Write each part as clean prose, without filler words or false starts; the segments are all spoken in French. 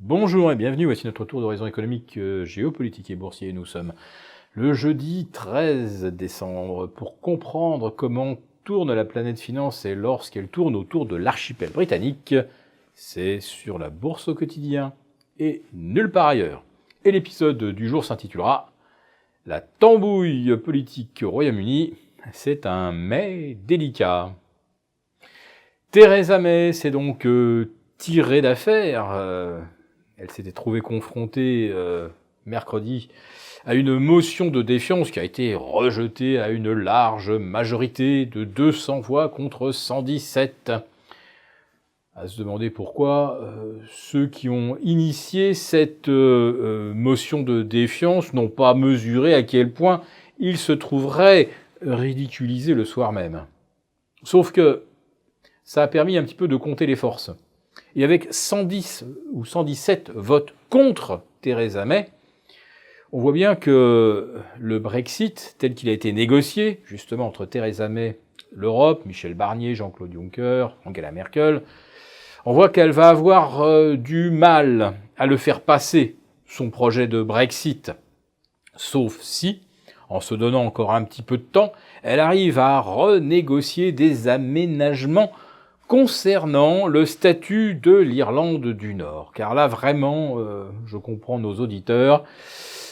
Bonjour et bienvenue, voici notre tour d'horizon économique, géopolitique et boursier. Nous sommes le jeudi 13 décembre pour comprendre comment tourne la planète finance et lorsqu'elle tourne autour de l'archipel britannique. C'est sur la bourse au quotidien et nulle part ailleurs. Et l'épisode du jour s'intitulera « La tambouille politique au Royaume-Uni, c'est un mai délicat ». Theresa May s'est donc tirée d'affaire. Elle s'était trouvée confrontée mercredi à une motion de défiance qui a été rejetée à une large majorité de 200 voix contre 117. À se demander pourquoi ceux qui ont initié cette motion de défiance n'ont pas mesuré à quel point ils se trouveraient ridiculisés le soir même. Sauf que ça a permis un petit peu de compter les forces. Et avec 110 ou 117 votes contre Theresa May, on voit bien que le Brexit, tel qu'il a été négocié, justement entre Theresa May, l'Europe, Michel Barnier, Jean-Claude Juncker, Angela Merkel, on voit qu'elle va avoir du mal à le faire passer, son projet de Brexit. Sauf si, en se donnant encore un petit peu de temps, elle arrive à renégocier des aménagements concernant le statut de l'Irlande du Nord. Car là, vraiment, je comprends nos auditeurs,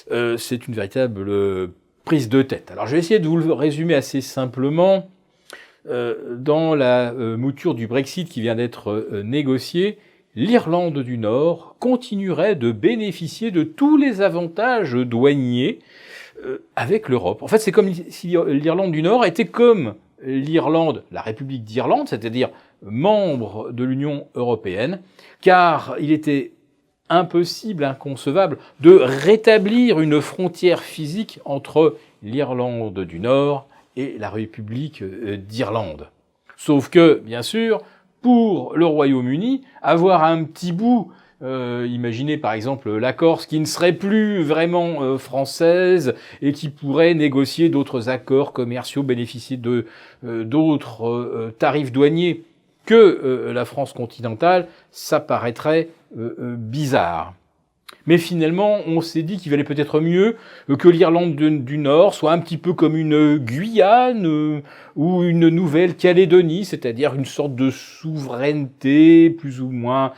c'est une véritable prise de tête. Alors, je vais essayer de vous le résumer assez simplement. Dans la mouture du Brexit qui vient d'être négociée, l'Irlande du Nord continuerait de bénéficier de tous les avantages douaniers avec l'Europe. En fait, c'est comme si l'Irlande du Nord était comme l'Irlande, la République d'Irlande, c'est-à-dire membre de l'Union européenne, car il était impossible, inconcevable, de rétablir une frontière physique entre l'Irlande du Nord et la République d'Irlande. Sauf que, bien sûr, pour le Royaume-Uni, avoir un petit bout, imaginez par exemple la Corse qui ne serait plus vraiment française et qui pourrait négocier d'autres accords commerciaux, bénéficier de d'autres tarifs douaniers que la France continentale, ça paraîtrait bizarre. Mais finalement, on s'est dit qu'il valait peut-être mieux que l'Irlande du Nord soit un petit peu comme une Guyane ou une Nouvelle-Calédonie, c'est-à-dire une sorte de souveraineté plus ou moins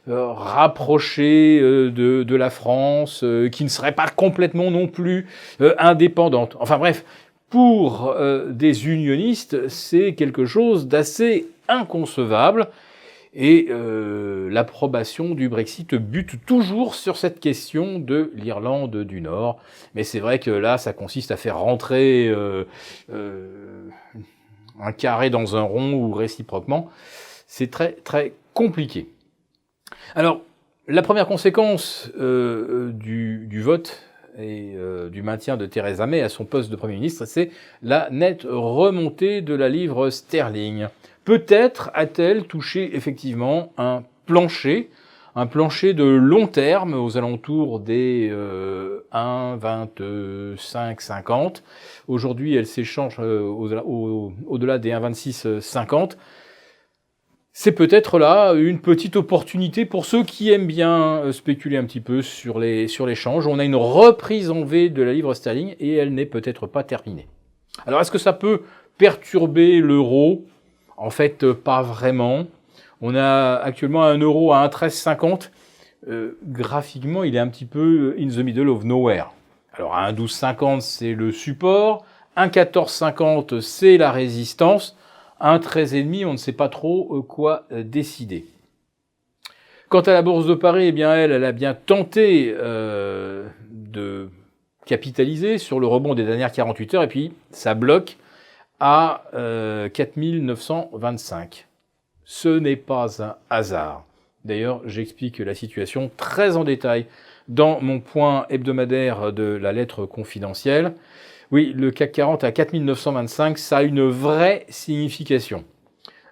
rapprochée de la France, qui ne serait pas complètement non plus indépendante. Enfin bref, pour des unionistes, c'est quelque chose d'assez inconcevable. Et l'approbation du Brexit bute toujours sur cette question de l'Irlande du Nord. Mais c'est vrai que là, ça consiste à faire rentrer un carré dans un rond ou réciproquement. C'est très, très compliqué. Alors, la première conséquence du vote et du maintien de Theresa May à son poste de Premier ministre, c'est la nette remontée de la livre sterling. Peut-être a-t-elle touché effectivement un plancher de long terme aux alentours des 1,25-50. Aujourd'hui, elle s'échange au-delà des 1,26-50. C'est peut-être là une petite opportunité pour ceux qui aiment bien spéculer un petit peu sur les changes. On a une reprise en V de la livre sterling et elle n'est peut-être pas terminée. Alors, est-ce que ça peut perturber l'euro ? En fait, pas vraiment. On a actuellement un euro à 1,1350. Graphiquement, il est un petit peu in the middle of nowhere. Alors, à 1,1250, c'est le support. 1,1450, c'est la résistance. 1,13,5, on ne sait pas trop quoi décider. Quant à la Bourse de Paris, eh bien, elle a bien tenté de capitaliser sur le rebond des dernières 48 heures. Et puis, ça bloque à 4925. Ce n'est pas un hasard. D'ailleurs, j'explique la situation très en détail dans mon point hebdomadaire de la lettre confidentielle. Oui, le CAC 40 à 4925, ça a une vraie signification.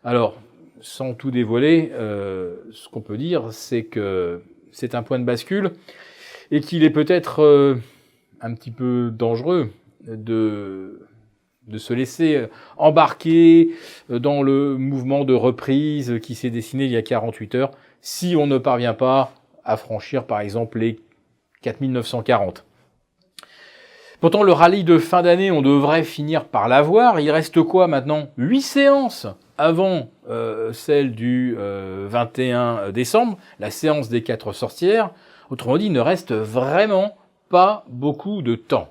Alors, sans tout dévoiler, ce qu'on peut dire, c'est que c'est un point de bascule et qu'il est peut-être un petit peu dangereux de se laisser embarquer dans le mouvement de reprise qui s'est dessiné il y a 48 heures, si on ne parvient pas à franchir par exemple les 4940. Pourtant, le rallye de fin d'année, on devrait finir par l'avoir. Il reste quoi maintenant? 8 séances avant celle du 21 décembre, la séance des 4 sorcières. Autrement dit, il ne reste vraiment pas beaucoup de temps.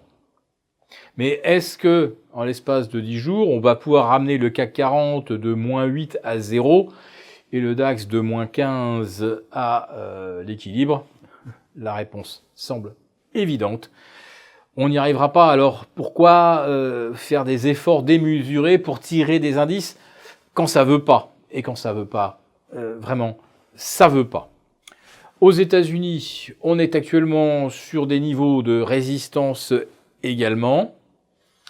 Mais est-ce que, en l'espace de 10 jours, on va pouvoir ramener le CAC 40 de -8 à 0 et le DAX de -15 à l'équilibre? La réponse semble évidente. On n'y arrivera pas, alors pourquoi faire des efforts démesurés pour tirer des indices quand ça veut pas? Et quand ça veut pas, vraiment, ça veut pas. Aux États-Unis, on est actuellement sur des niveaux de résistance également,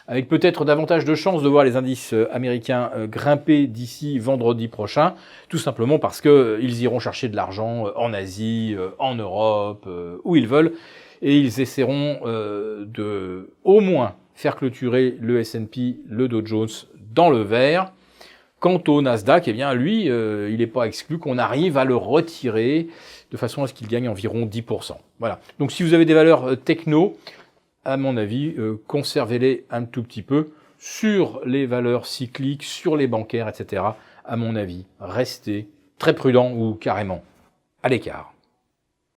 avec peut-être davantage de chances de voir les indices américains grimper d'ici vendredi prochain, tout simplement parce qu'ils iront chercher de l'argent en Asie, en Europe, où ils veulent, et ils essaieront de au moins faire clôturer le S&P, le Dow Jones dans le vert. Quant au Nasdaq, eh bien lui, il n'est pas exclu qu'on arrive à le retirer de façon à ce qu'il gagne environ 10%. Voilà. Donc si vous avez des valeurs techno, à mon avis, conservez-les un tout petit peu. Sur les valeurs cycliques, sur les bancaires, etc., à mon avis, restez très prudent ou carrément à l'écart.